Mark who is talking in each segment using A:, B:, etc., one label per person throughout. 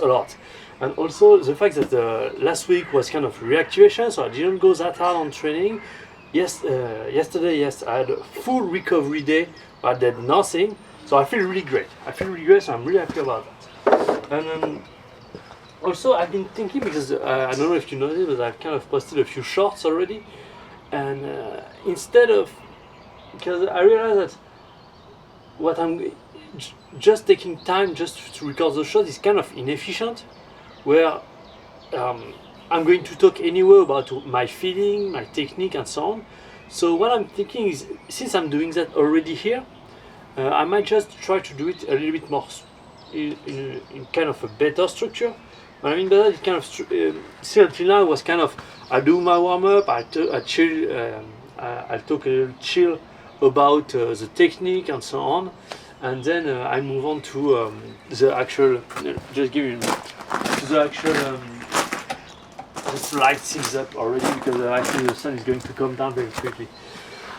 A: lot. And also the fact that last week was kind of reactivation, so I didn't go that hard on training. Yesterday, yes, I had a full recovery day, but I did nothing. So I feel really great. So I'm really happy about that. And also, I've been thinking, because I don't know if you noticed, but I've kind of posted a few shorts already. And instead of, because I realized that what I'm just taking time just to record the shot is kind of inefficient, where I'm going to talk anyway about my feeling, my technique, and so on. So what I'm thinking is, since I'm doing that already here, I might just try to do it a little bit more in kind of a better structure. What I mean by that, it kind of still until now was kind of, I do my warm up, I chill, I talk a little chill about the technique and so on, and then I move on to the actual. Just give you to the actual. Just light things up already, because I think the sun is going to come down very quickly.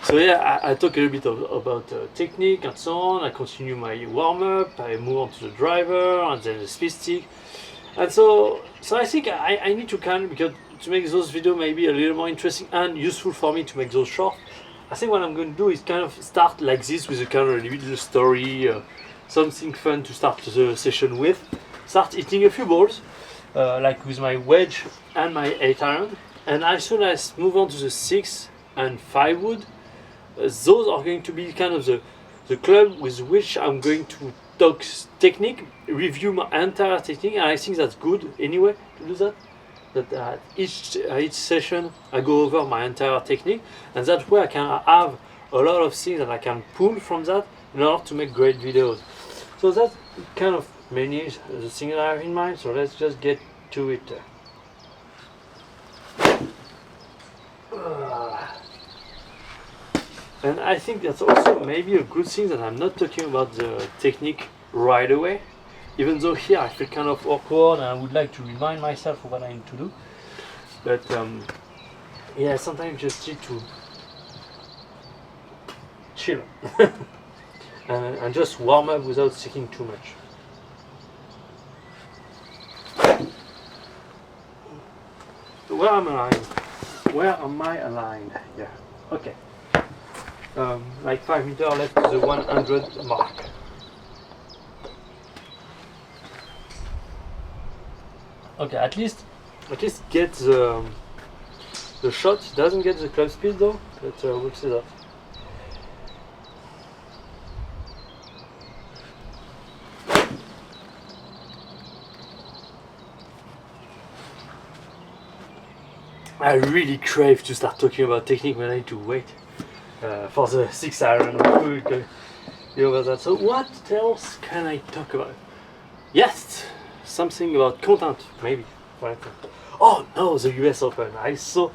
A: So yeah, I talk a little bit about technique and so on. I continue my warm up. I move on to the driver and then the speed stick. And so I think I need to kind of, because to make those videos maybe a little more interesting and useful for me to make those short, I think what I'm going to do is kind of start like this with a kind of little story, something fun to start the session with. Start hitting a few balls, like with my wedge and my 8 iron. And as soon as move on to the 6 and 5 wood, those are going to be kind of the club with which I'm going to talk technique, review my entire technique, and I think that's good anyway to do that. That each session I go over my entire technique, and that way I can have a lot of things that I can pull from that in order to make great videos. So that's kind of mainly the thing that I have in mind. So let's just get to it. And I think that's also maybe a good thing that I'm not talking about the technique right away, even though here I feel kind of awkward and I would like to remind myself of what I need to do. But yeah, sometimes you just need to chill and just warm up without thinking too much. Where am I aligned? Where am I aligned? Yeah, okay. Like 5 meters left to the 100 mark. Okay, at least get the shot. It doesn't get the club speed though, but we'll see that. I really crave to start talking about technique when I need to wait for the 6 iron. We'll go over that. So what else can I talk about? Yes, something about content, maybe. Oh no, the US Open. I saw,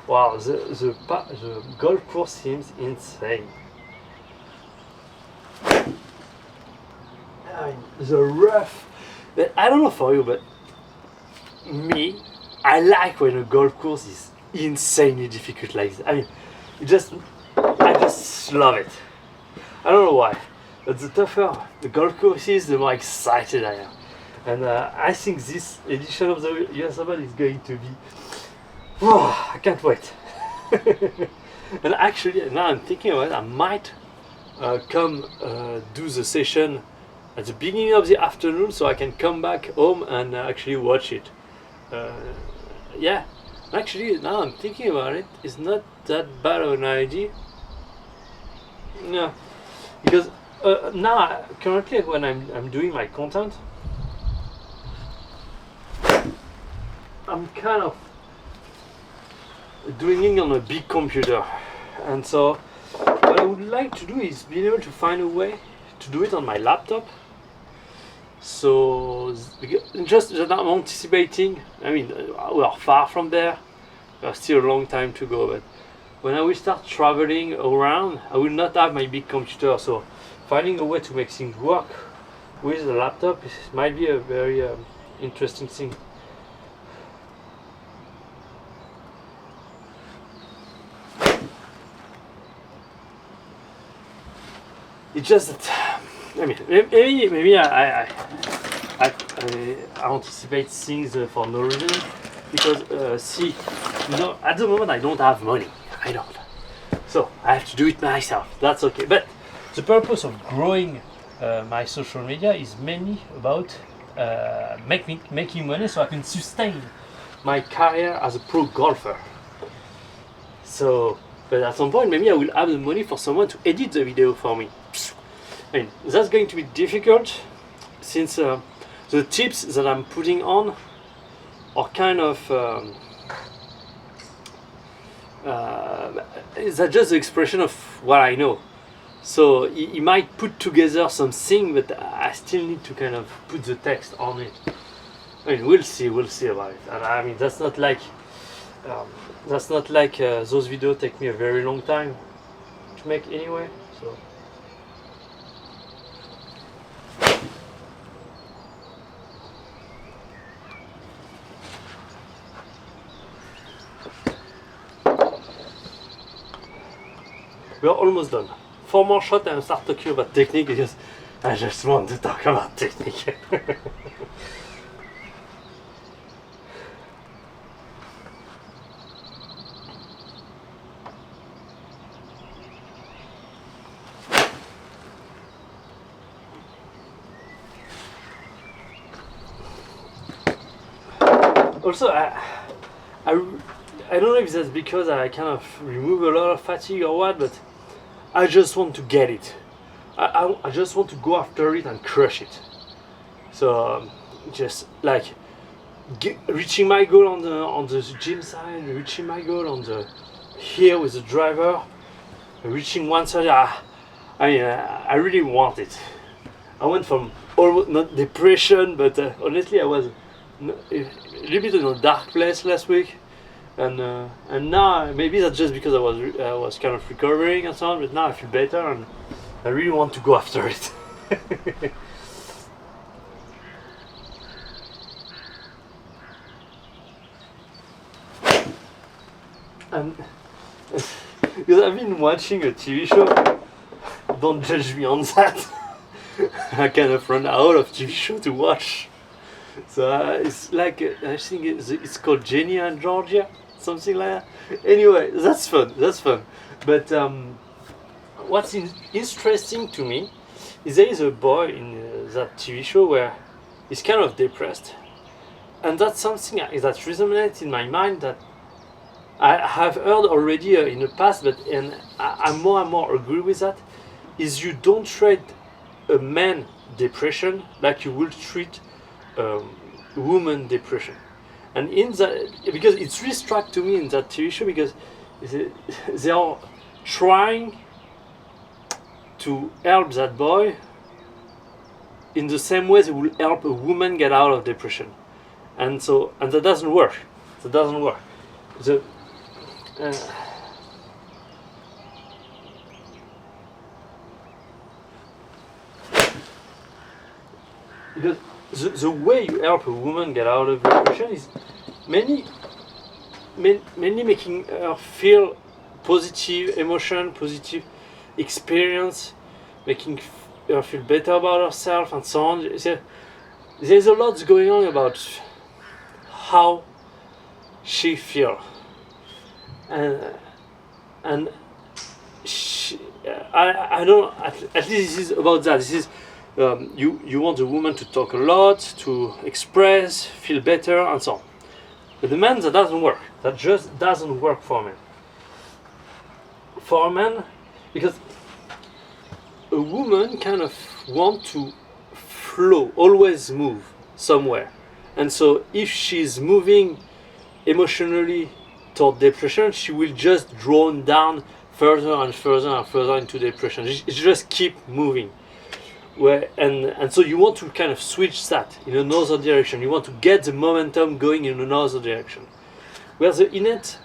A: wow, the golf course seems insane. I mean, the rough. But I don't know for you, but me, I like when a golf course is insanely difficult like that. I mean, I just love it. I don't know why, but the tougher the golf course is, the more excited I am. And I think this edition of the US Open is going to be, oh, I can't wait. And actually, now I'm thinking about it, I might come do the session at the beginning of the afternoon so I can come back home and actually watch it. Yeah, actually, now I'm thinking about it, it's not that bad of an idea. No, because now, currently, when I'm doing my content, I'm kind of doing it on a big computer, and so what I would like to do is be able to find a way to do it on my laptop. So just that I'm anticipating, I mean, we are far from there, there's still a long time to go, but when I will start traveling around, I will not have my big computer, so finding a way to make things work with the laptop might be a very interesting thing. It's just that, I mean, maybe anticipate things for no reason. Because see, at the moment I don't have money. I don't. So I have to do it myself. That's okay. But the purpose of growing my social media is mainly about making money so I can sustain my career as a pro golfer. So, but at some point maybe I will have the money for someone to edit the video for me. I mean, that's going to be difficult since the tips that I'm putting on are kind of is that just the expression of what I know. So he might put together something, but I still need to kind of put the text on it. I mean, we'll see about it. And I mean, that's not like those videos take me a very long time to make anyway. So. We are almost done. 4 more shots and start talking about technique because I just want to talk about technique. Also, I don't know if that's because I kind of remove a lot of fatigue or what, but I just want to get it. I just want to go after it and crush it. So just like reaching my goal on the gym side, reaching my goal on the here with the driver, reaching 130. I mean, I really want it. I went from almost not depression, but honestly, I was a little bit in a dark place last week. And now maybe that's just because I was kind of recovering and so on, but now I feel better and I really want to go after it. And because I've been watching a TV show, don't judge me on that. I kind of run out of TV show to watch. So it's like I think it's called Jenny and Georgia. Something like that. Anyway, that's fun. But what's interesting to me is there is a boy in that TV show where he's kind of depressed, and that's something that resonates in my mind that I have heard already in the past. But I more and more agree with that. Is you don't treat a man depression like you would treat woman depression. And in that, because it's really struck to me in that TV show, because they are trying to help that boy in the same way they will help a woman get out of depression, and that doesn't work. Because the way you help a woman get out of depression is mainly making her feel positive emotion, positive experience, making her feel better about herself and so on. There's a lot going on about how she feels, and she, I don't. At least this is about that. This is. You want the woman to talk a lot, to express, feel better, and so on. But the man, that doesn't work. That just doesn't work for men. For a man, because a woman kind of want to flow, always move somewhere. And so if she's moving emotionally toward depression, she will just drawn down further and further and further into depression. She just keep moving. And so you want to kind of switch that in another direction. You want to get the momentum going in another direction. Where the innate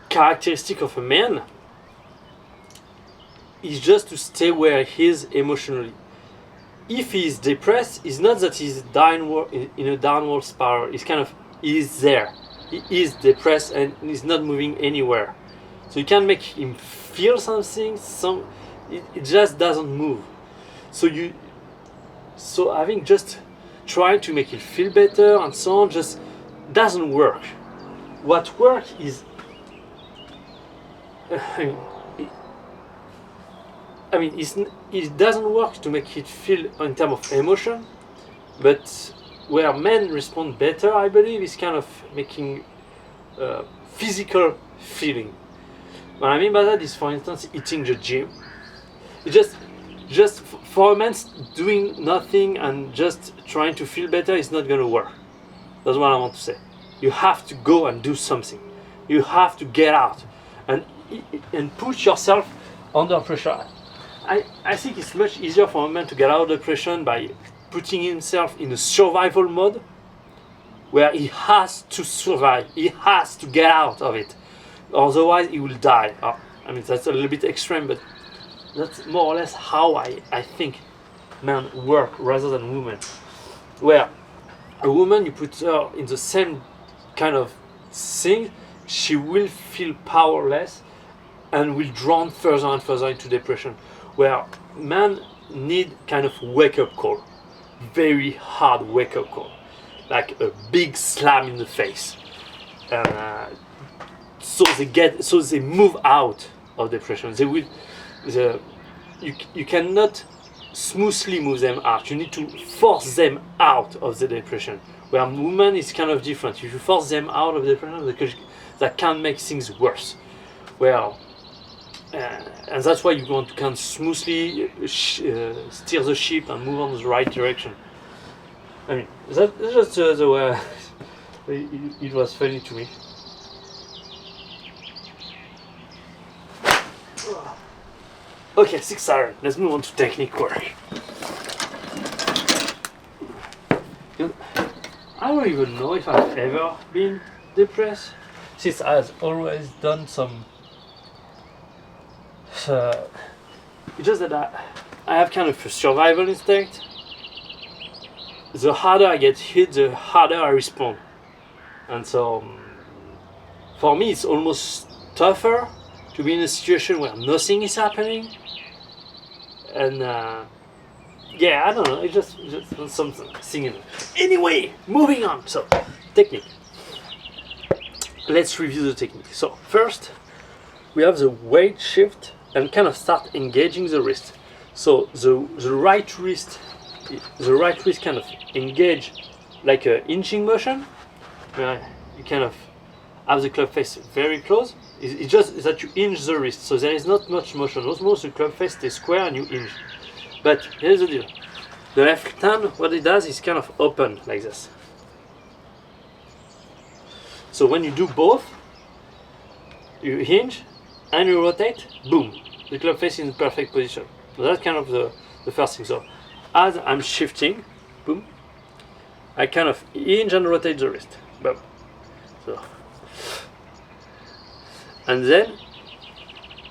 A: characteristic of a man is just to stay where he is emotionally. If he is depressed, it's not that he's in a downward spiral. He is there. He is depressed and he's not moving anywhere. So you can make him feel something. It just doesn't move. So So having just trying to make it feel better and so on just doesn't work. What works is, it doesn't work to make it feel in terms of emotion, but where men respond better, I believe, is kind of making physical feeling. What I mean by that is, for instance, hitting the gym. It just for a man doing nothing and just trying to feel better is not going to work. That's what I want to say. You have to go and do something. You have to get out and put yourself under pressure. I think it's much easier for a man to get out of depression by putting himself in a survival mode where he has to survive, he has to get out of it, otherwise he will die. That's a little bit extreme, but that's more or less how I think men work rather than women. Where a woman, you put her in the same kind of thing, she will feel powerless and will drown further and further into depression. Where men need kind of wake-up call, very hard wake-up call, like a big slam in the face, and so they move out of depression. You cannot smoothly move them out. You need to force them out of the depression. Where women is kind of different. If you force them out of depression, that can make things worse. And that's why you want to kind of smoothly steer the ship and move on the right direction. That's just the way it was funny to me. Okay, 6 iron. Let's move on to technique work. I don't even know if I've ever been depressed, since I've always done some. It's just that I have kind of a survival instinct. The harder I get hit, the harder I respond. And so, for me, it's almost tougher to be in a situation where nothing is happening. And I don't know, it's just something in it. Anyway, moving on. So, technique. Let's review the technique. So, first, we have the weight shift and kind of start engaging the wrist. So the right wrist kind of engage like a inching motion, where you kind of have the club face very close. It's just that you hinge the wrist, so there is not much motion. Almost the club face stays square and you hinge. But here's the deal: the left hand, what it does is kind of open like this. So when you do both, you hinge and you rotate, boom, the club face is in the perfect position. So that's kind of the first thing. So as I'm shifting, boom, I kind of hinge and rotate the wrist, boom. So, and then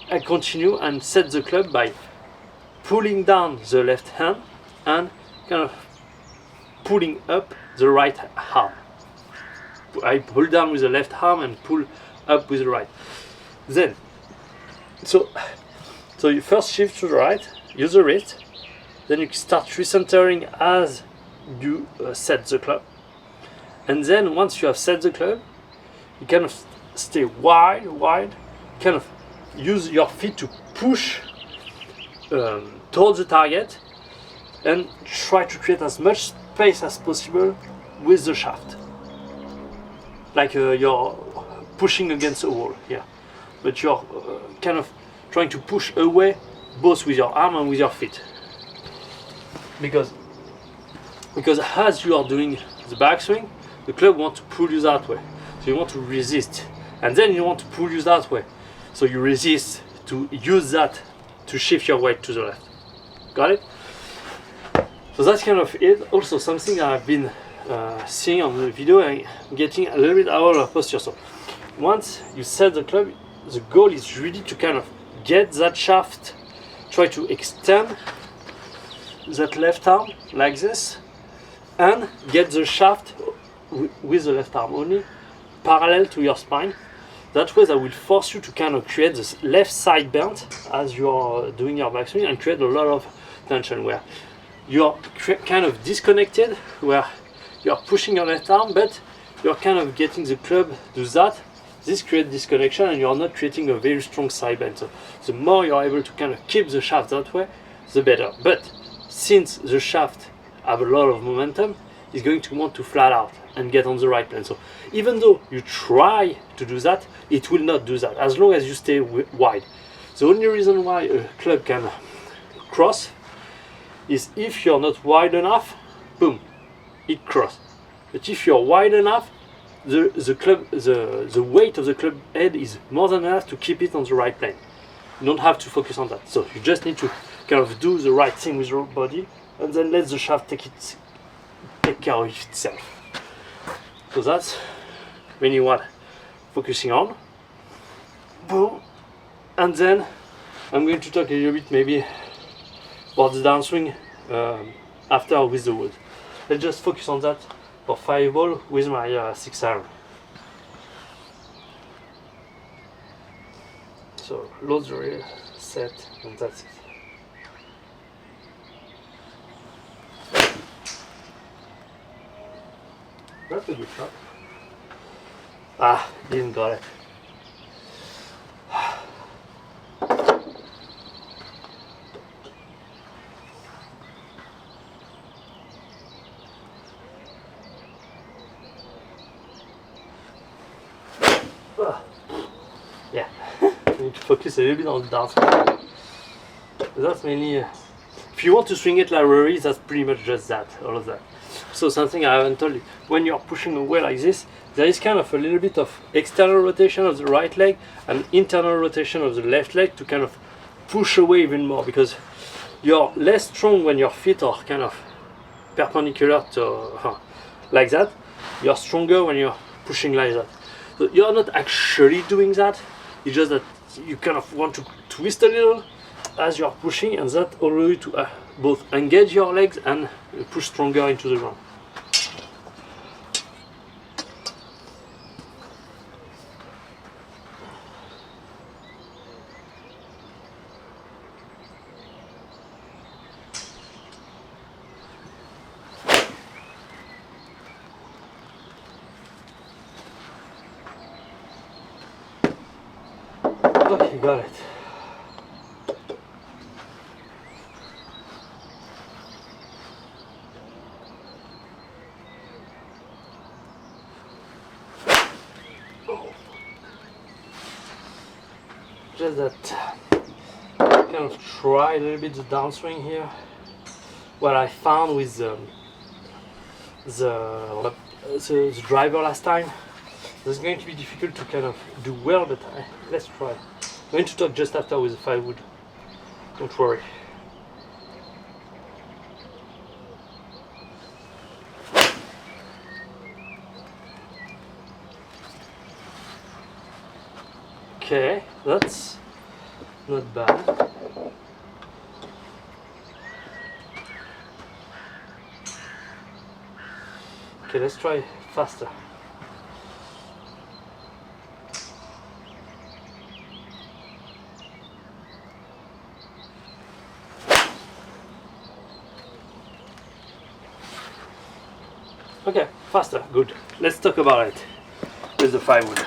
A: I continue and set the club by pulling down the left hand and kind of pulling up the right arm. I pull down with the left arm and pull up with the right. Then, so you first shift to the right, use the wrist, then you start recentering as you set the club. And then once you have set the club, you kind of stay wide, kind of use your feet to push towards the target and try to create as much space as possible with the shaft. Like you're pushing against a wall here. But you're kind of trying to push away both with your arm and with your feet. Because as you are doing the backswing, the club wants to pull you that way. So you want to resist. And then you want to pull you that way. So you resist to use that to shift your weight to the left. Got it? So that's kind of it. Also something I've been seeing on the video and getting a little bit out of posture. So once you set the club, the goal is really to kind of get that shaft, try to extend that left arm like this, and get the shaft with the left arm only parallel to your spine. That way that will force you to kind of create this left side bend as you are doing your backswing and create a lot of tension, where you're kind of disconnected, where you're pushing your left arm, but you're kind of getting the club do that. This creates disconnection, and you're not creating a very strong side bend. So the more you're able to kind of keep the shaft that way, the better. But since the shaft have a lot of momentum, it's going to want to flat out and get on the right plane. So even though you try to do that, it will not do that as long as you stay wide. The only reason why a club can cross is if you're not wide enough, boom, it crosses. But if you're wide enough, the weight of the club head is more than enough to keep it on the right plane. You don't have to focus on that. So you just need to kind of do the right thing with your body, and then let the shaft take care of itself. So that's mainly what focusing on. Boom. And then I'm going to talk a little bit maybe about the downswing after with the wood. Let's just focus on that for 5 ball with my 6 iron. So load the reel, set, and that's it. That's a good shot. Ah, didn't got it. Yeah, I need to focus a little bit on the downswing. That's mainly, if you want to swing it like Rory, that's pretty much just that, all of that. So something I haven't told you, when you're pushing away like this, there is kind of a little bit of external rotation of the right leg and internal rotation of the left leg to kind of push away even more, because you're less strong when your feet are kind of perpendicular to like that. You're stronger when you're pushing like that. So you're not actually doing that, it's just that you kind of want to twist a little as you're pushing, and that allows you to both engage your legs and push stronger into the ground. Okay, got it. Just that kind of try a little bit the downswing here. What I found with the driver last time, it's going to be difficult to kind of do well, but let's try. I'm going to talk just after with the 5 wood. Don't worry. Okay, that's not bad. Okay, let's try faster. Okay, faster, good. Let's talk about it with the 5 wood.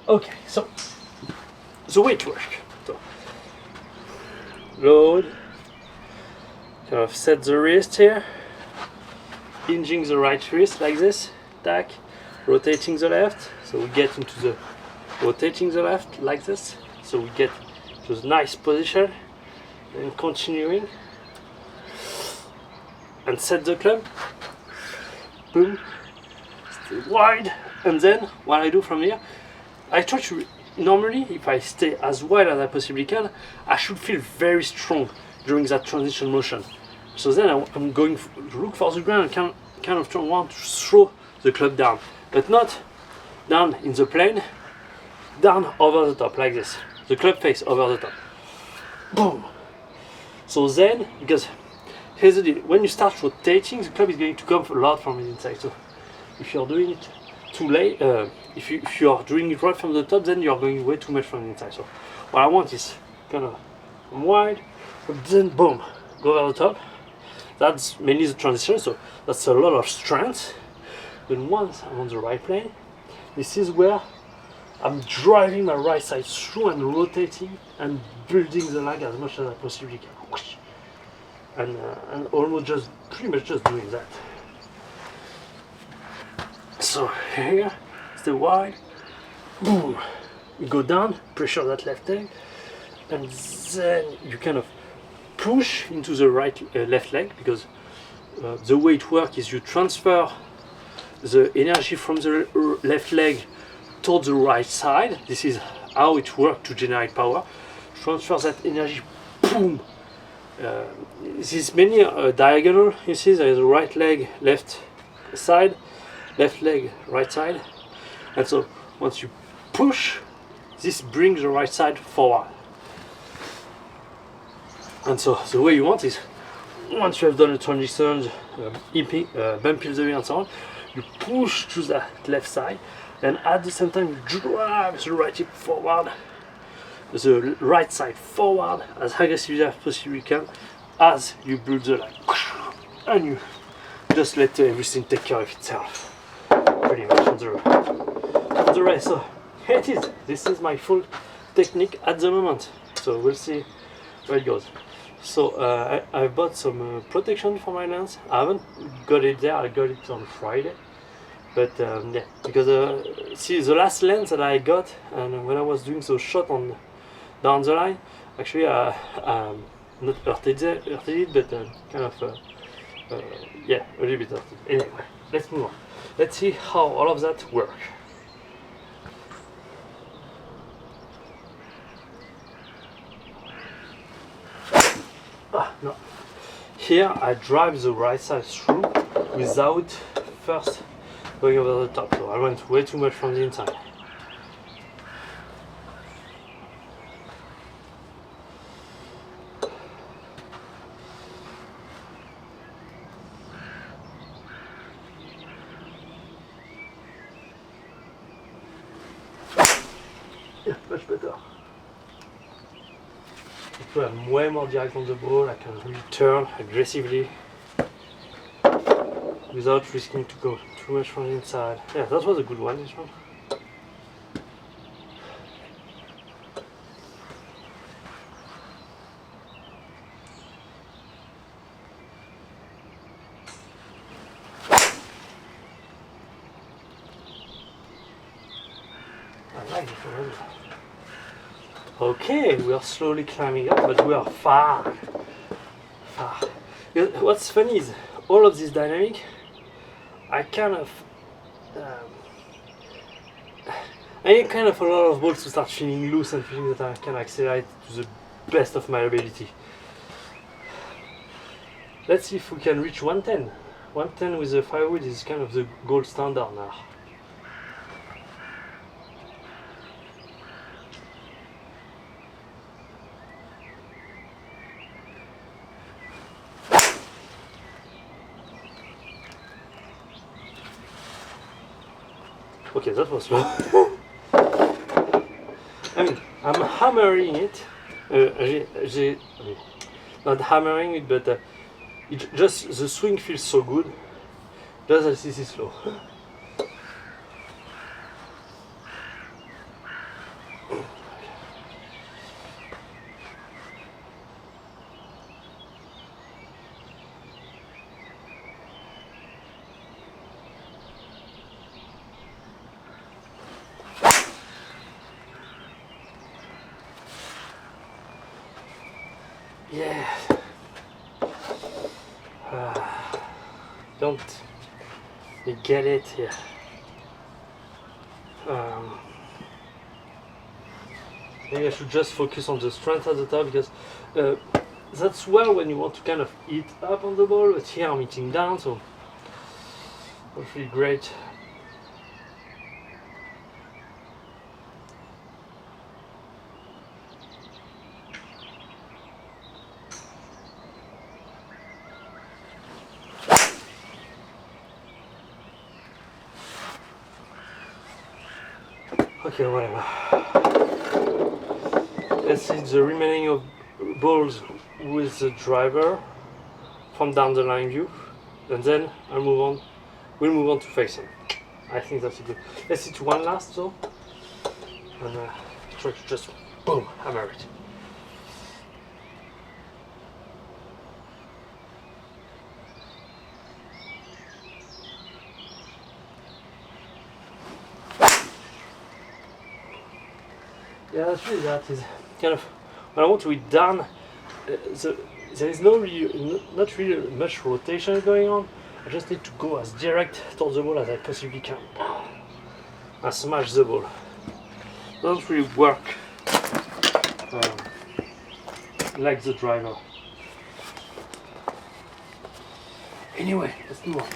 A: Okay, so the way to work. So, load, kind of set the wrist here, hinging the right wrist like this, tack, rotating the left, so we get into the rotating the left like this, so we get to the nice position, and continuing, and set the club, boom, stay wide, and then what I do from here, I try to, normally if I stay as wide as I possibly can, I should feel very strong during that transition motion. So then I'm going to look for the ground and kind of want to throw the club down, but not down in the plane, down over the top like this, the club face over the top, boom. So then, because here's the deal. When you start rotating, the club is going to come a lot from the inside. So if you're doing it too late, if you are doing it right from the top, then you're going way too much from the inside. So what I want is kind of wide, but then boom, go over the top. That's mainly the transition, so that's a lot of strength. Then once I'm on the right plane, this is where I'm driving my right side through and rotating and building the leg as much as I possibly can. And almost just pretty much just doing that. So here, stay wide, boom, you go down, pressure that left leg, and then you kind of push into the left leg, because the way it works is you transfer the energy from the left leg towards the right side. This is how it works to generate power. Transfer that energy, boom. This is mainly a diagonal. You see there is a right leg, left side, left leg, right side. And so once you push, this brings the right side forward. And so the way you want is, once you have done the transitions, bump in the way and so on, you push to that left side, and at the same time you drive the right hip forward, the right side forward as aggressively as possibly you can, as you build the leg, and you just let everything take care of itself, pretty much on the rest. So here it is. This is my full technique at the moment. So we'll see where it goes. So I bought some protection for my lens. I haven't got it there. I got it on Friday. But yeah, because see, the last lens that I got, and when I was doing the shot on down the line, actually not hurted it, but kind of yeah, a little bit hurted. Anyway, let's move on. Let's see how all of that works. No. Here I drive the right side through without first going over the top, so I went way too much from the inside. Yeah, much better. I'm way more direct on the ball. I can really turn aggressively without risking to go too much from the inside. Yeah, that was a good one, this one. I like it already. Okay, we are slowly climbing up, but we are far. What's funny is all of this dynamic, I kind of I need kind of a lot of balls to start feeling loose and feeling that I can accelerate to the best of my ability. Let's see if we can reach 110. 110 with the firewood is kind of the gold standard now. Okay, that was slow. I mean, I'm hammering it. Not hammering it, but just the swing feels so good. Just as this is slow. Yeah. Don't you get it here? Maybe I should just focus on the strength at the top, because that's where when you want to kind of eat up on the ball, but here I'm eating down, so hopefully great. Okay, whatever. Let's see the remaining of balls with the driver from down the line view, and then we'll move on to facing. I think that's a good. Let's hit one last though, and try to just boom, hammer it. Yeah, that's really that is kind of when I want to be done. There is not really much rotation going on. I just need to go as direct towards the ball as I possibly can. I smash the ball. Doesn't really work like the driver. Anyway, let's move on.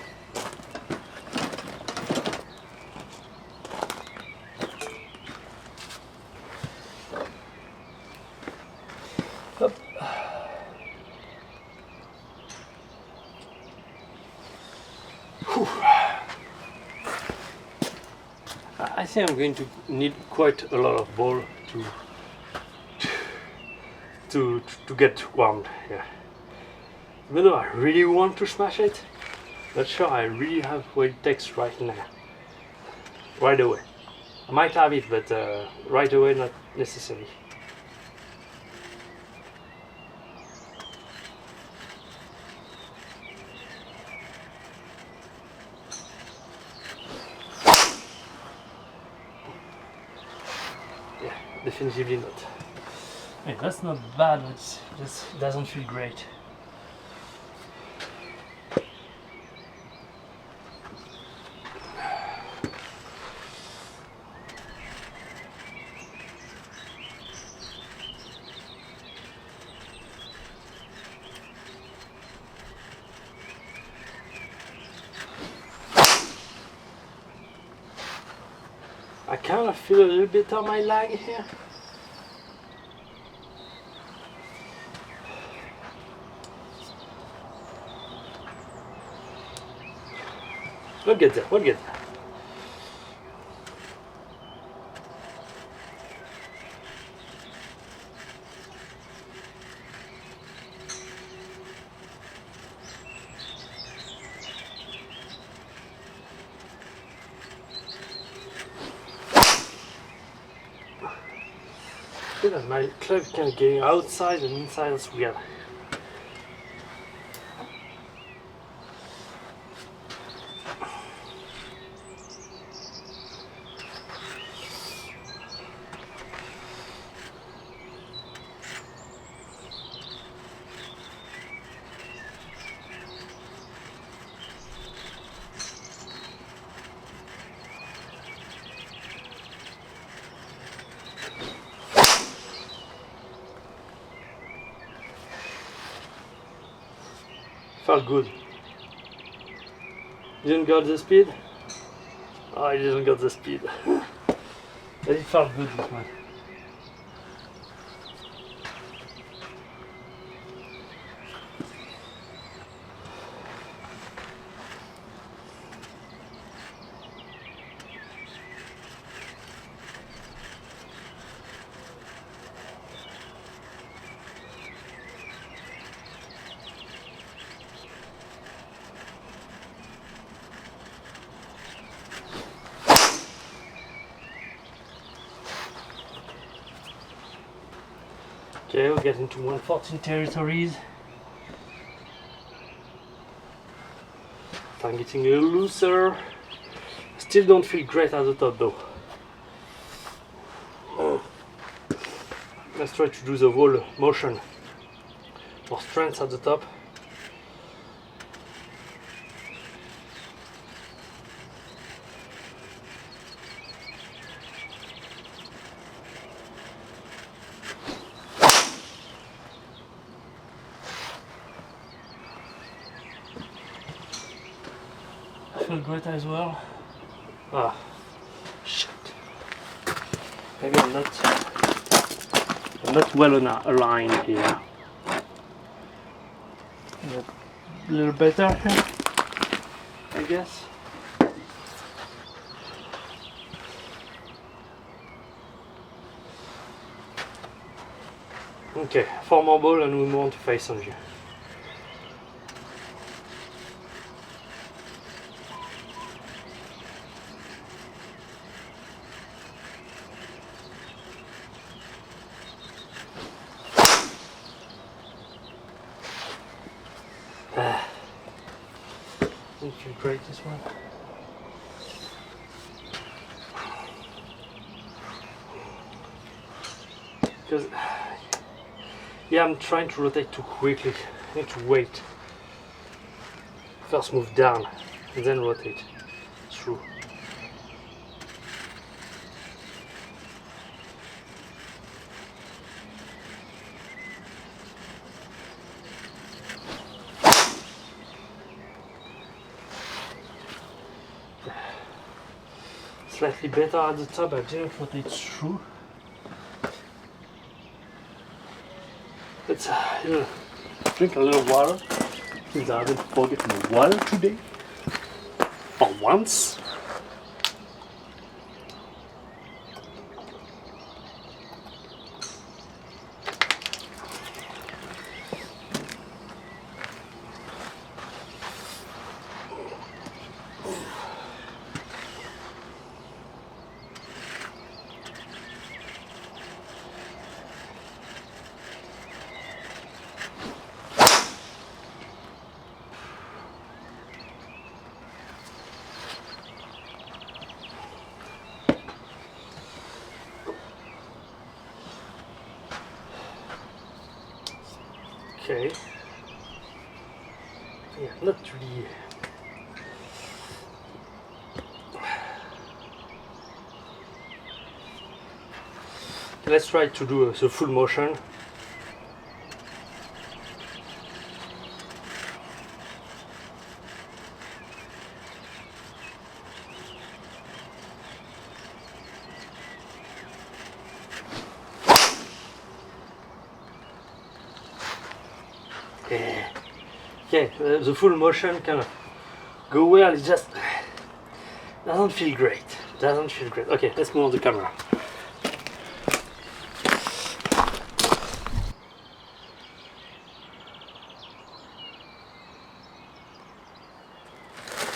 A: Hop. Whew. I think I'm going to need quite a lot of ball to get warmed here. Even though I really want to smash it, not sure I really have what it takes right now. Right away. I might have it, but right away not necessarily. Yeah, definitely not. Hey, that's not bad, but it just doesn't feel great. I kind of feel a little bit on my leg here. We'll get there, we'll get there. I feel that my club kind of getting outside and inside as together. Felt good. Didn't got the speed? Oh, I didn't got the speed. But it felt good, this one. Okay, we'll get into 114 territories. I'm getting a little looser. Still don't feel great at the top though. Let's try to do the wall motion. More strength at the top. Feel great as well. Ah, shit. Maybe I'm not well aligned here. But a little better here, I guess. Okay, 4 more ball and we move on to face on view. Didn't feel great this one. Because, yeah, I'm trying to rotate too quickly. I need to wait. First move down, and then rotate through. Slightly better at the top, I didn't rotate through. Let's drink a little water, since I didn't forget my water today. For once. Okay. Yeah, not really. Let's try to do the full motion. Okay, the full motion kind of go well, it just doesn't feel great. Doesn't feel great. Okay, let's move on the camera.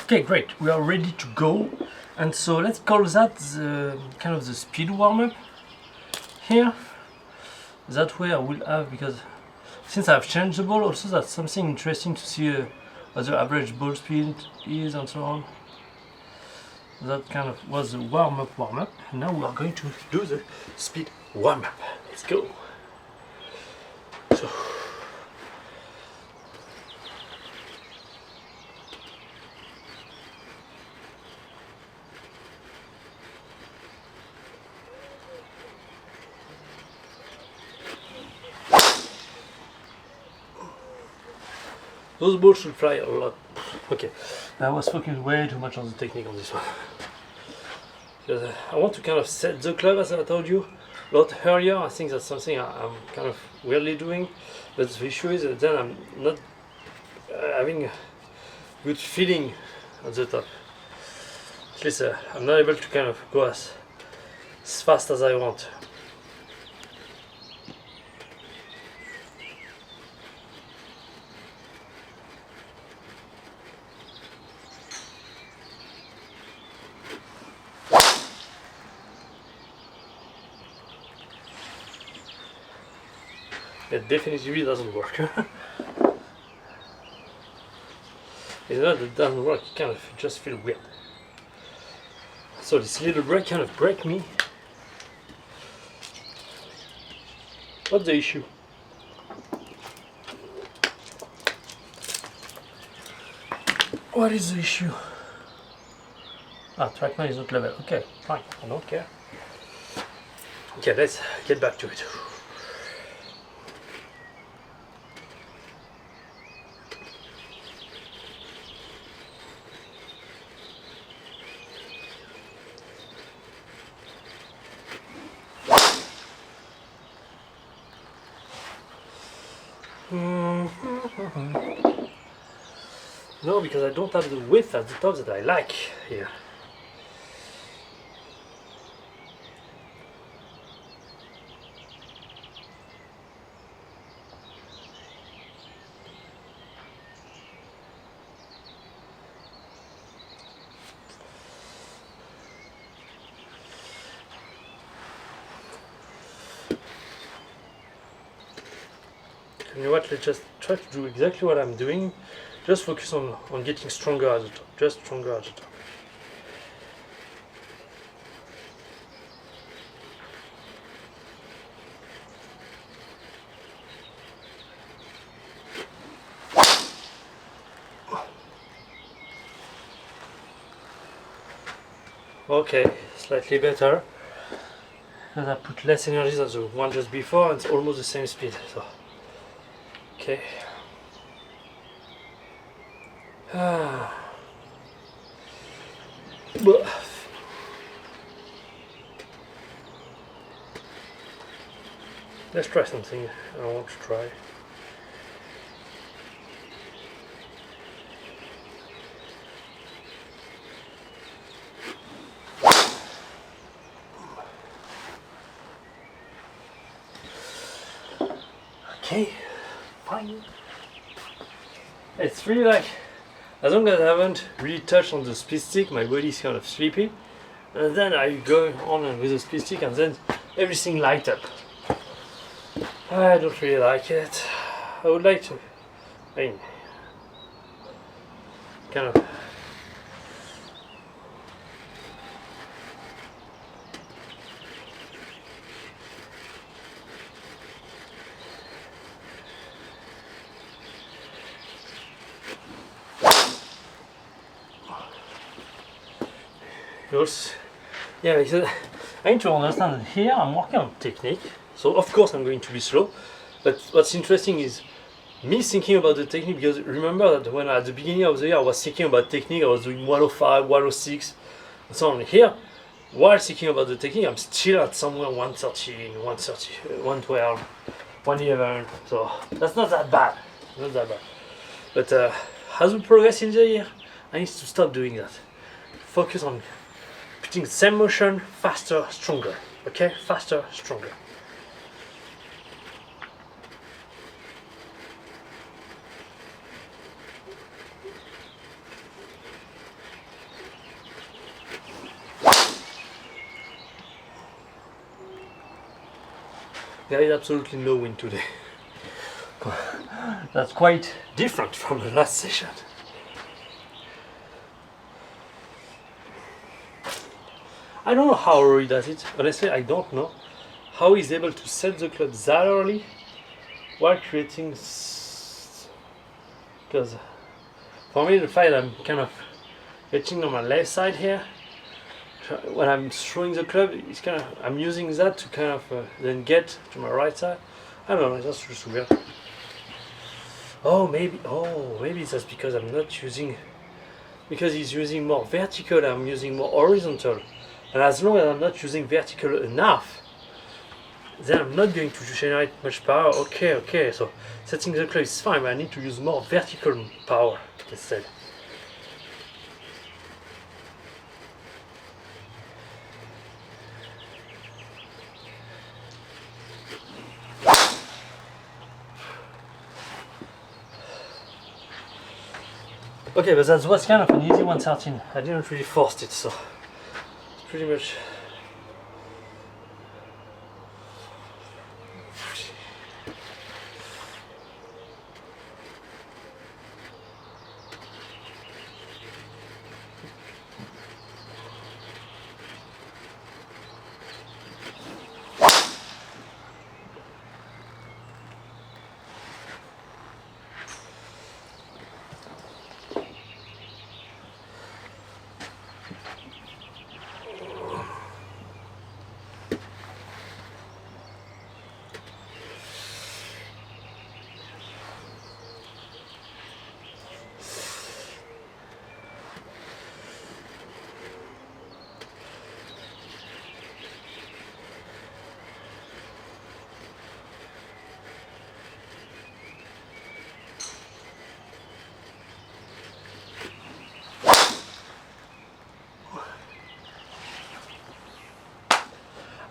A: Okay, great. We are ready to go. And so let's call that the kind of the speed warm-up here. That way I will have, because since I've changed the ball, also that's something interesting to see what the average ball speed is and so on. That kind of was the warm-up. Now we are going to do the speed warm-up. Let's go. So. Those balls should fly a lot. Okay, I was focusing way too much on the technique on this one. Because I want to kind of set the club, as I told you a lot earlier. I think that's something I'm kind of weirdly doing. But the issue is that then I'm not having a good feeling at the top. At least I'm not able to kind of go as fast as I want. It definitely doesn't work. It's not that it doesn't work, you kind of just feel weird. So this little break kind of break me. What's the issue? What is the issue? Ah, TrackMan is not level. Okay, fine, I don't care. Okay, let's get back to it. No, because I don't have the width at the top that I like here. you know what, let's just try to do exactly what I'm doing. Just focus on getting stronger at the top. Just stronger at the top. Okay, slightly better. Because I put less energy than the one just before, and it's almost the same speed. So, okay. Let's try something I want to try. Okay, fine. It's really like, as long as I haven't really touched on the split stick, my body is kind of sleepy. And then I go on with the split stick and then everything light up. I don't really like it. I would like to, I mean, kind of. Also, yeah, I need to understand that here I'm working on technique, so of course I'm going to be slow. But what's interesting is me thinking about the technique, because remember that when at the beginning of the year I was thinking about technique, I was doing 105, 106, and so on. Here, while thinking about the technique, I'm still at somewhere 113, 130, 112, 111. So that's not that bad. Not that bad. But as we progress in the year, I need to stop doing that. Focus on putting the same motion, faster, stronger. Okay? Faster, stronger. There is absolutely no wind today. That's quite different from the last session. I don't know how Rory does it. Honestly, I don't know how he's able to set the club that early while creating. Because for me, the fact I'm kind of getting on my left side here, when I'm throwing the club, it's kind of I'm using that to kind of then get to my right side. I don't know. That's just weird. Oh, maybe that's because I'm not using. Because he's using more vertical, I'm using more horizontal. And as long as I'm not using vertical enough, then I'm not going to generate much power. Okay, so setting the club is fine, but I need to use more vertical power instead. Okay, but that was kind of an easy 113. I didn't really force it, so it's pretty much.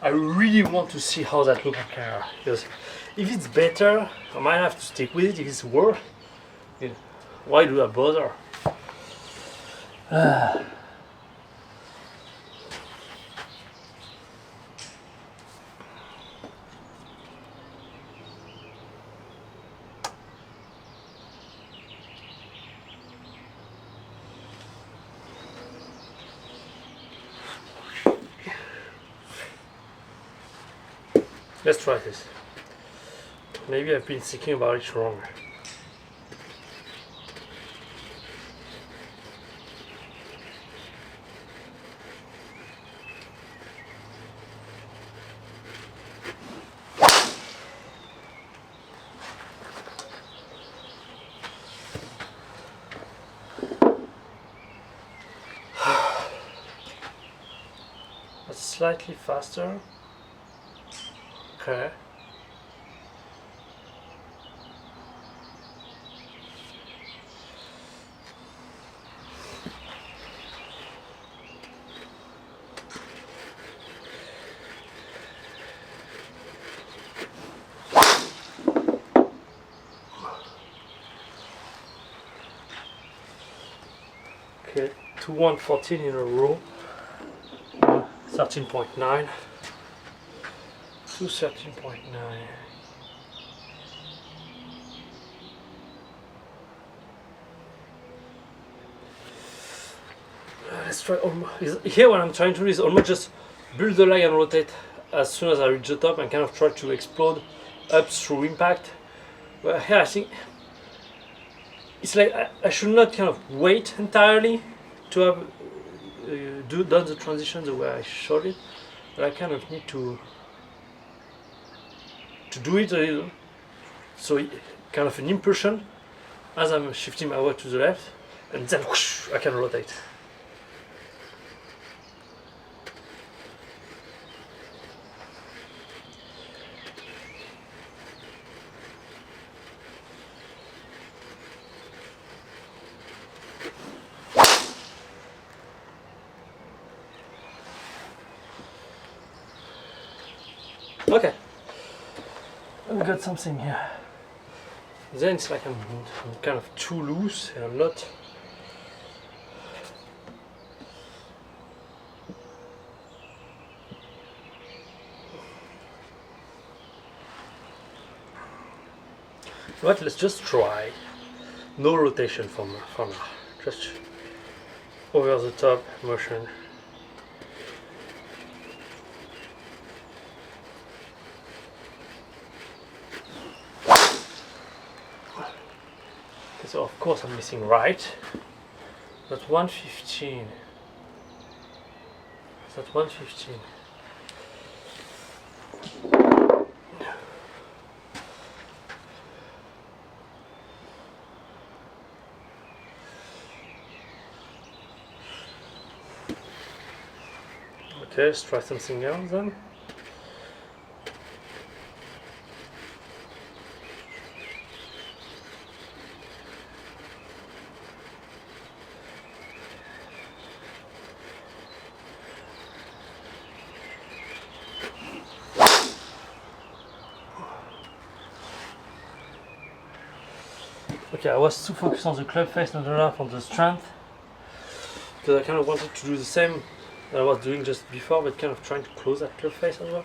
A: I really want to see how that looks on camera, because if it's better, I might have to stick with it. If it's worse, why do I bother? Let's try this. Maybe I've been thinking about it wrong. That's slightly faster. Okay. Okay, 114 in a row. 13.9 to 13.9. Let's try. Here, what I'm trying to do is almost just build the leg and rotate as soon as I reach the top and kind of try to explode up through impact. But here, I think it's like I should not kind of wait entirely to have done the transition the way I showed it, but I kind of need to do it a little, so kind of an impulsion as I'm shifting my weight to the left, and then whoosh, I can rotate. Okay, we got something here. Then it's like I'm kind of too loose and I'm not. What? Let's just try. No rotation for now. Just over the top motion. So of course I'm missing right. That's 115. That's 115. Okay, let's try something else then. Okay, I was too focused on the club face, not enough on the strength, because I kind of wanted to do the same that I was doing just before, but kind of trying to close that club face as well.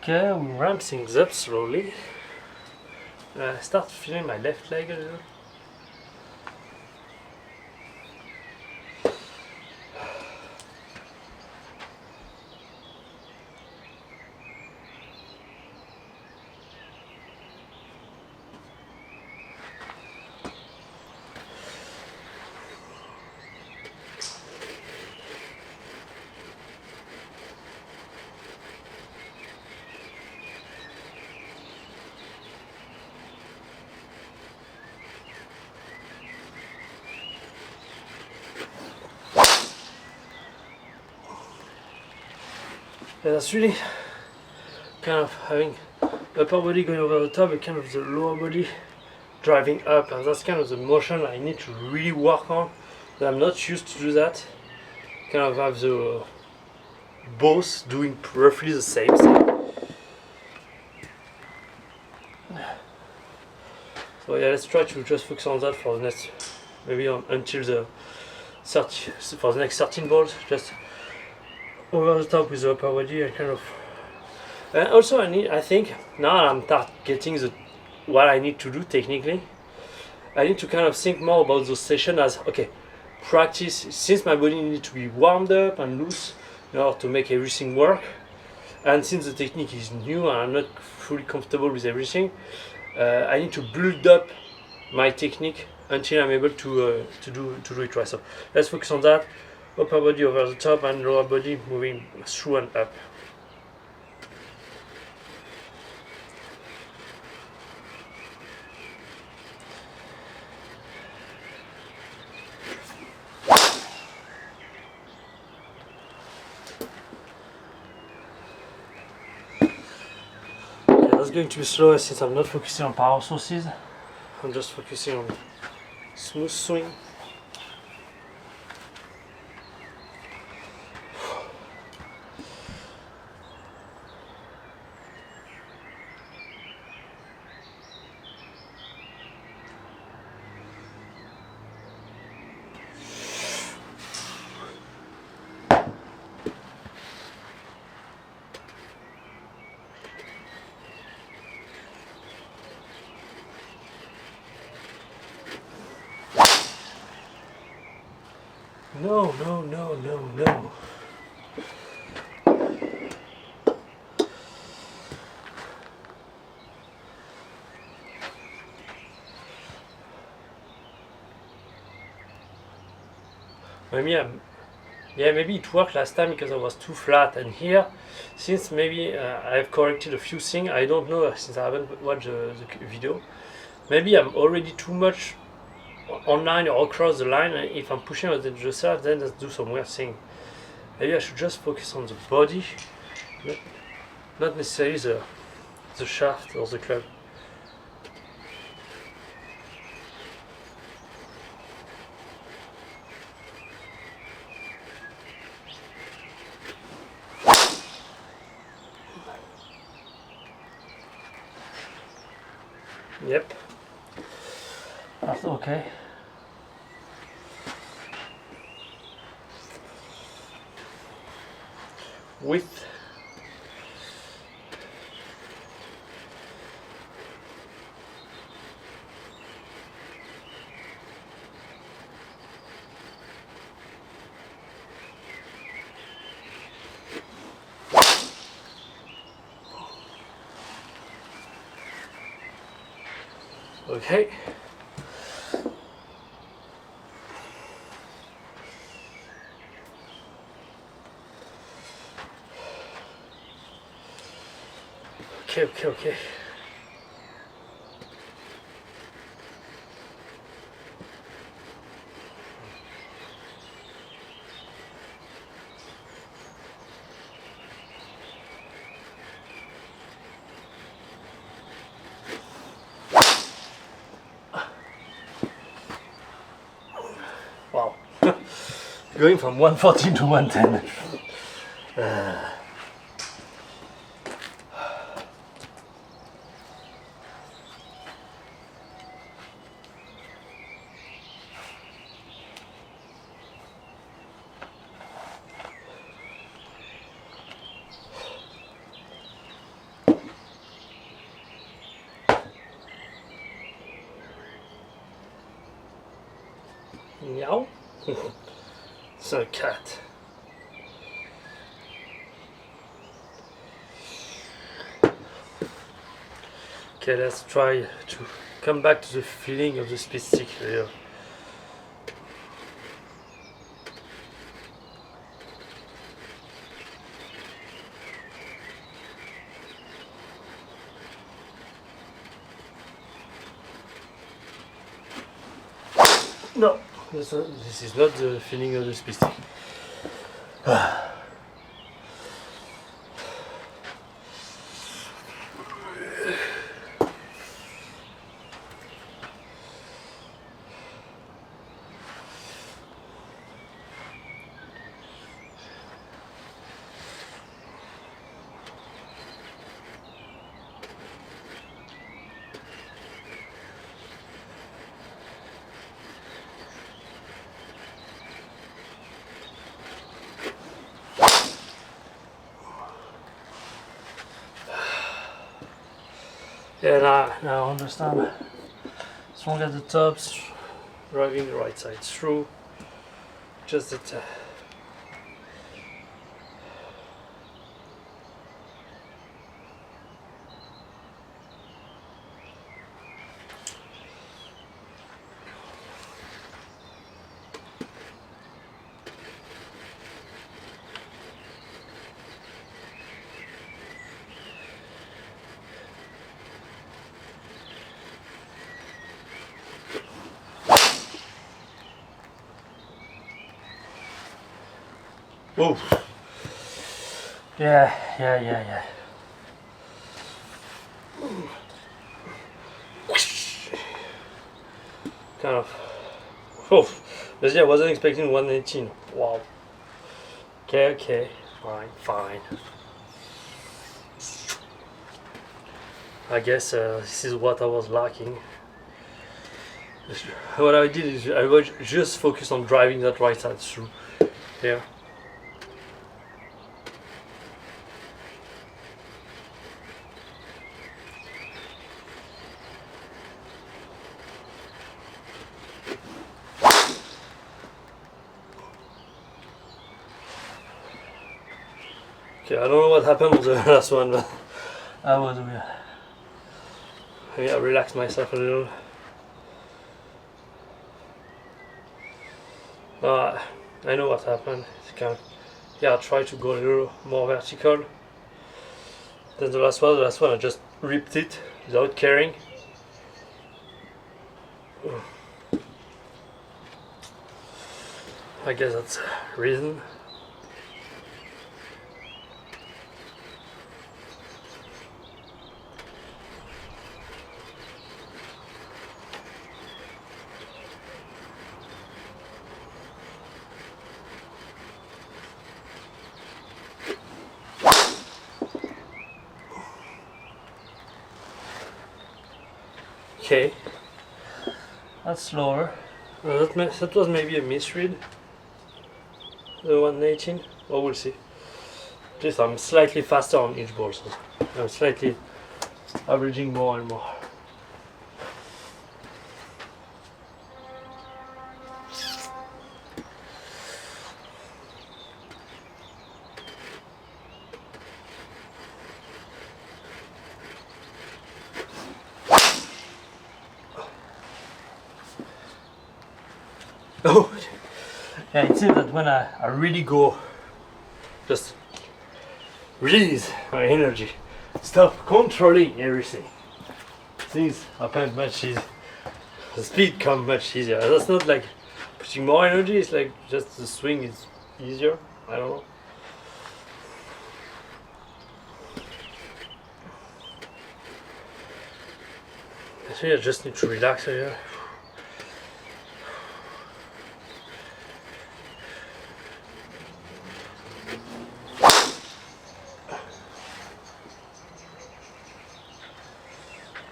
A: Okay, we ramp things up slowly. I start feeling my left leg a little. Yeah, that's really kind of having upper body going over the top and kind of the lower body driving up, and that's kind of the motion I need to really work on. I'm not used to do that. Kind of have the both doing roughly the same thing. So yeah, let's try to just focus on that for the next, maybe until the 30, for the next 13 balls, just over the top with the upper body and kind of. And also I think now I'm getting what I need to do technically. I need to kind of think more about those sessions as okay, practice since my body needs to be warmed up and loose in order to make everything work. And since the technique is new and I'm not fully comfortable with everything, I need to build up my technique until I'm able to do it right. So let's focus on that. Upper body over the top and lower body moving through and up. That's going to be slower since I'm not focusing on power sources. I'm just focusing on smooth swing. No. Maybe it worked last time because I was too flat, and here, since maybe I've corrected a few things, I don't know since I haven't watched the video. Maybe I'm already too much online or across the line, and if I'm pushing on the yourself, then let's do some weird thing. Maybe I should just focus on the body, not necessarily the shaft or the club. Yep. That's okay. Width. Okay. Okay. Wow. Going from 114 to 110. Meow. It's a cat. Okay, let's try to come back to the feeling of the speed stick here. No, this is not the feeling of the speed stick. Yeah, now I understand. Strong at the top, driving the right side through. Just that. Whoa. Yeah. Kind of. Oh, but yeah, I wasn't expecting 118. Wow. Okay. Fine. I guess this is what I was lacking. What I did is I was just focused on driving that right side through here. Okay, I don't know what happened with the last one, but I was weird. Maybe I relaxed myself a little. I know what happened. It's kind of, I tried to go a little more vertical. Then the last one I just ripped it without caring. I guess that's the reason. Okay, that's slower. That was maybe a misread. The 118. Well, we'll see. Just I'm slightly faster on each ball, so I'm slightly averaging more and more. Oh, yeah, it seems that when I really go, just release my energy, stop controlling everything, things happen much easier. The speed comes much easier. That's not like putting more energy, it's like just the swing is easier. I don't know. I think I just need to relax here.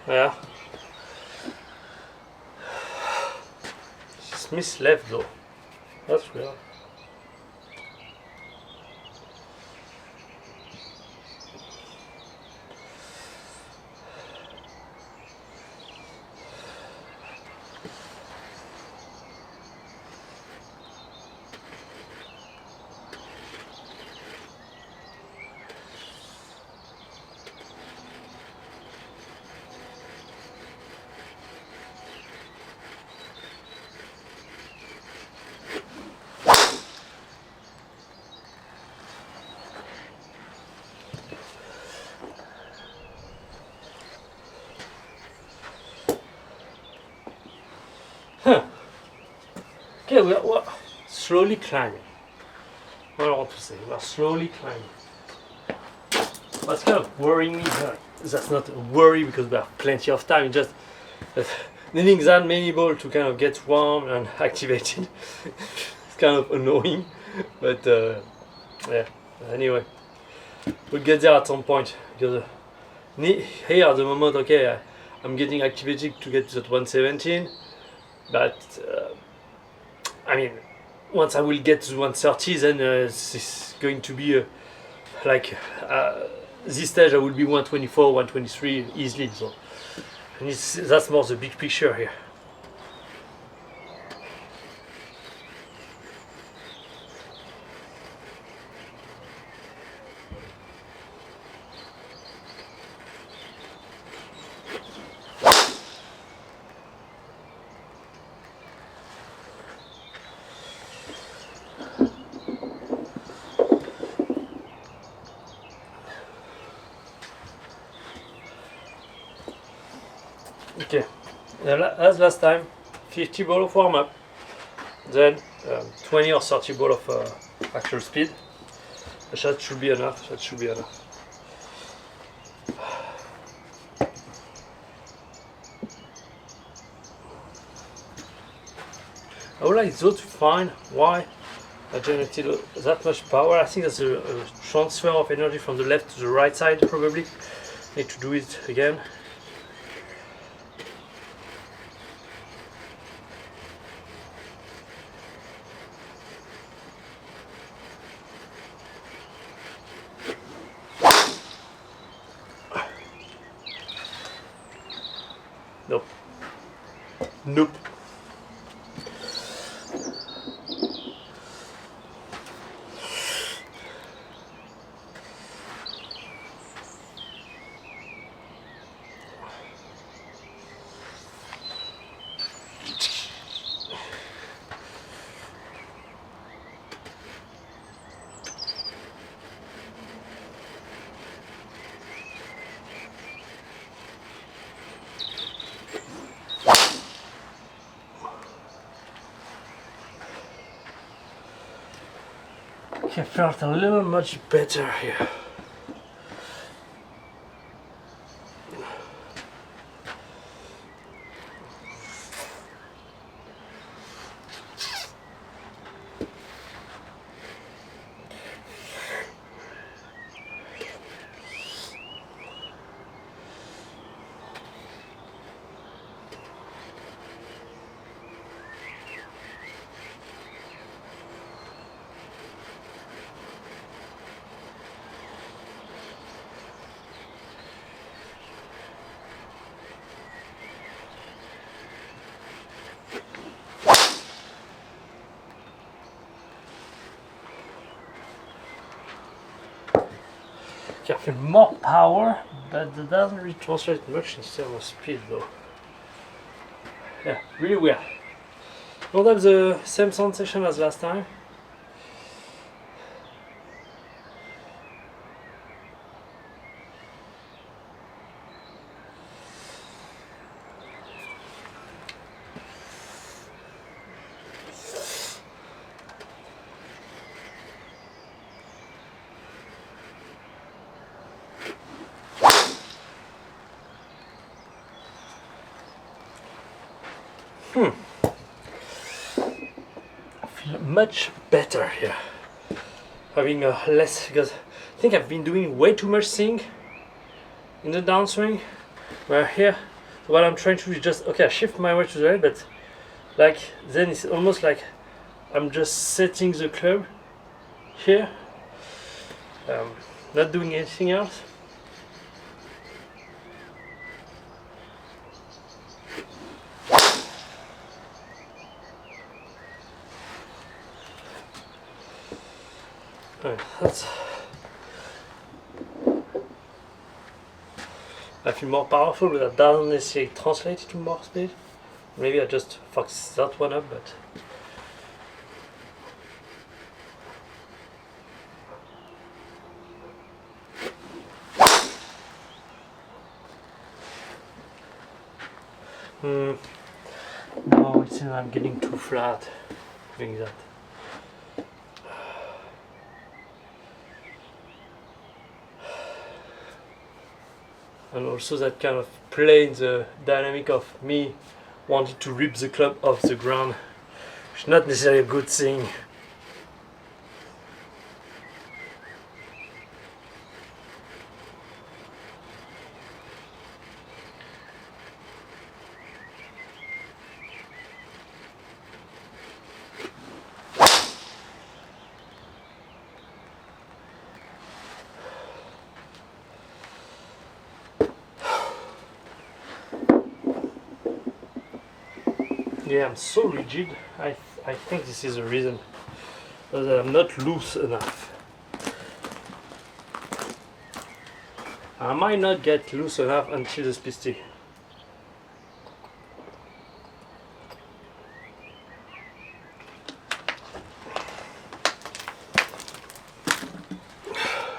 A: Yeah. Smith left though. That's weird. Okay, we're slowly climbing. What I want to say, we're slowly climbing. What's kind of worrying me, that's not a worry because we have plenty of time, it's just needing that many balls to kind of get warm and activated. It's kind of annoying, but yeah, anyway, we'll get there at some point because here at the moment, okay, I'm getting activated to get to that 117, but I mean, once I will get to 130, then it's going to be like this stage I will be 124, 123 easily. So And that's more the big picture here. Okay, as last time, 50 ball of warm up, then 20 or 30 ball of actual speed. That should be enough. That should be enough. I would like though to find why I generated that much power. I think that's a transfer of energy from the left to the right side probably. Need to do it again. Nope. Nope. I felt a little much better here. I feel more power, but that doesn't really translate much in terms of speed though. Yeah, really weird. Don't have the same sensation as last time. I feel much better here. Having a less, because I think I've been doing way too much thing in the downswing. Where here, what I'm trying to do is just, okay, I shift my weight to the right, but like then it's almost like I'm just setting the club here, not doing anything else. That's, I feel more powerful, but that doesn't necessarily translate to more speed. Maybe I just fucked that one up, but no, it seems I'm getting too flat doing that. And also that kind of plays the dynamic of me wanting to rip the club off the ground, which is not necessarily a good thing. Yeah, I'm so rigid. I think this is the reason. That I'm not loose enough. I might not get loose enough until the speed stick.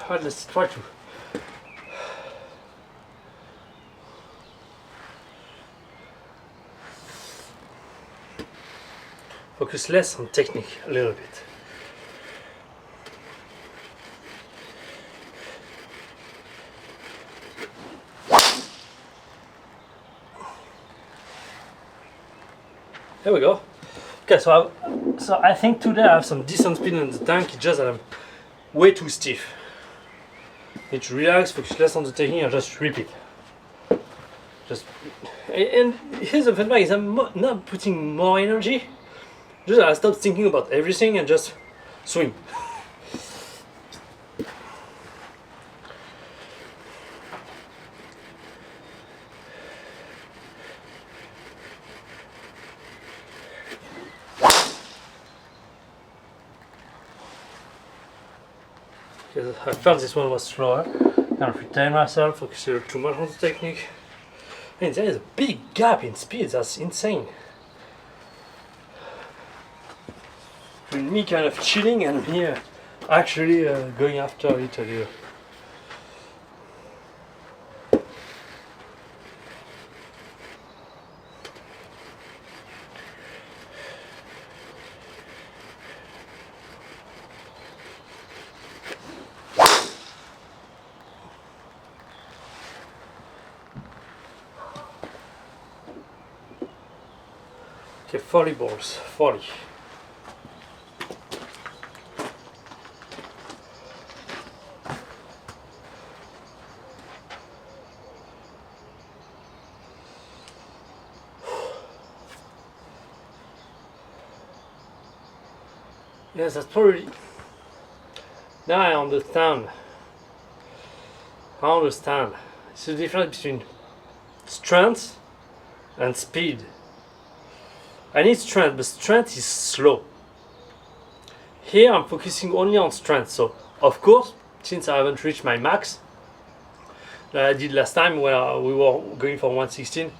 A: But let's try to. Focus less on technique a little bit. There we go. Okay, so I think today I have some decent speed in the tank. It's just that I'm way too stiff. Need to relax, focus less on the technique, and just repeat. And here's the feedback: is I'm not putting more energy. Just I stop thinking about everything and just swing. Because I felt this one was slower. Kind of retain myself, focus a little too much on the technique. And there is a big gap in speed, that's insane. Between me kind of chilling and me actually going after it a little. Okay, 40 balls, 40. Yes, that's probably. Now I understand. It's the difference between strength and speed. I need strength, but strength is slow. Here I'm focusing only on strength, so of course, since I haven't reached my max, that I did last time where we were going for 116,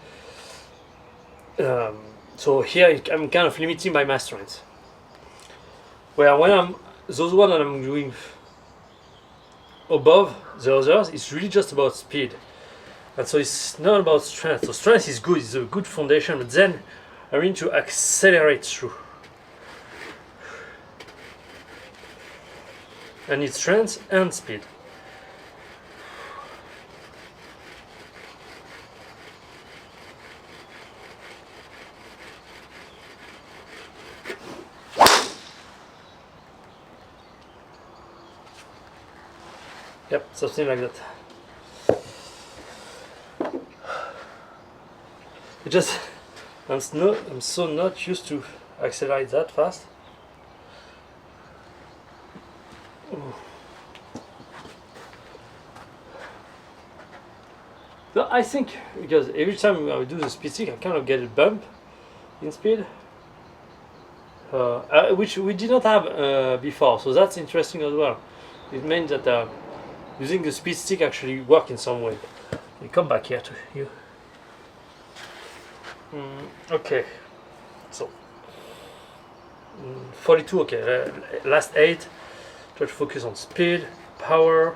A: so here I'm kind of limiting by my strength. Where when those ones that I'm doing above the others, it's really just about speed. And so it's not about strength. So strength is good, it's a good foundation, but then I need to accelerate through. I need strength and speed. Yep, something like that. It just, I'm so not used to accelerate that fast. So I think because every time I do the speed stick, I kind of get a bump in speed, which we did not have before. So that's interesting as well. It means that using the speed stick actually work in some way. You come back here to you. Okay, so 42. Okay, last 8. Try to focus on speed, power.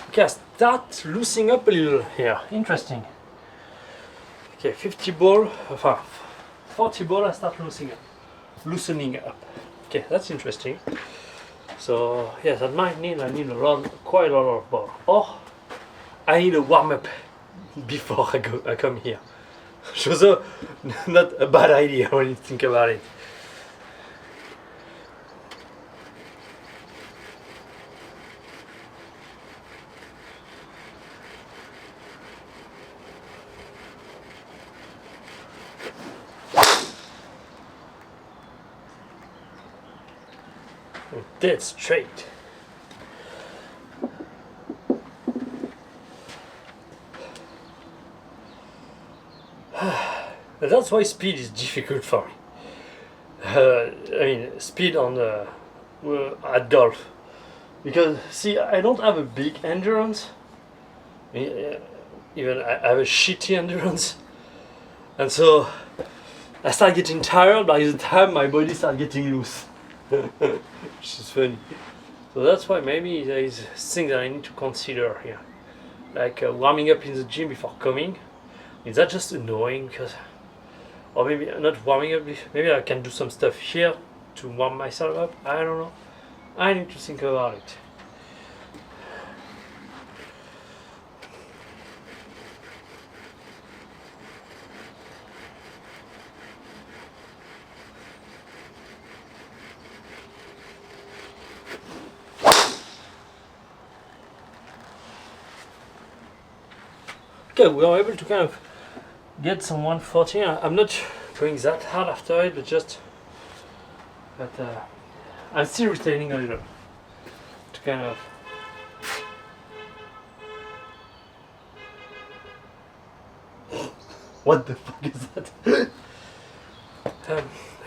A: Okay, I start loosening up a little here. Interesting. Okay, 50 ball, 40 ball, I start loosening up. Okay, that's interesting. So yes, I need quite a lot of ball. Or I need a warm up before I come here. So not a bad idea when you think about it. dead straight. That's why speed is difficult for me. I mean, speed on at golf, because see, I don't have a big endurance. Even I have a shitty endurance, and so I start getting tired by the time my body starts getting loose, which is funny. So that's why maybe there is things that I need to consider here, like warming up in the gym before coming. Is that just annoying? Or maybe not warming up. Maybe I can do some stuff here to warm myself up. I don't know. I need to think about it. Okay, we are able to kind of get some 114. I'm not going that hard after it, but I'm still retaining a little to kind of. What the fuck is that?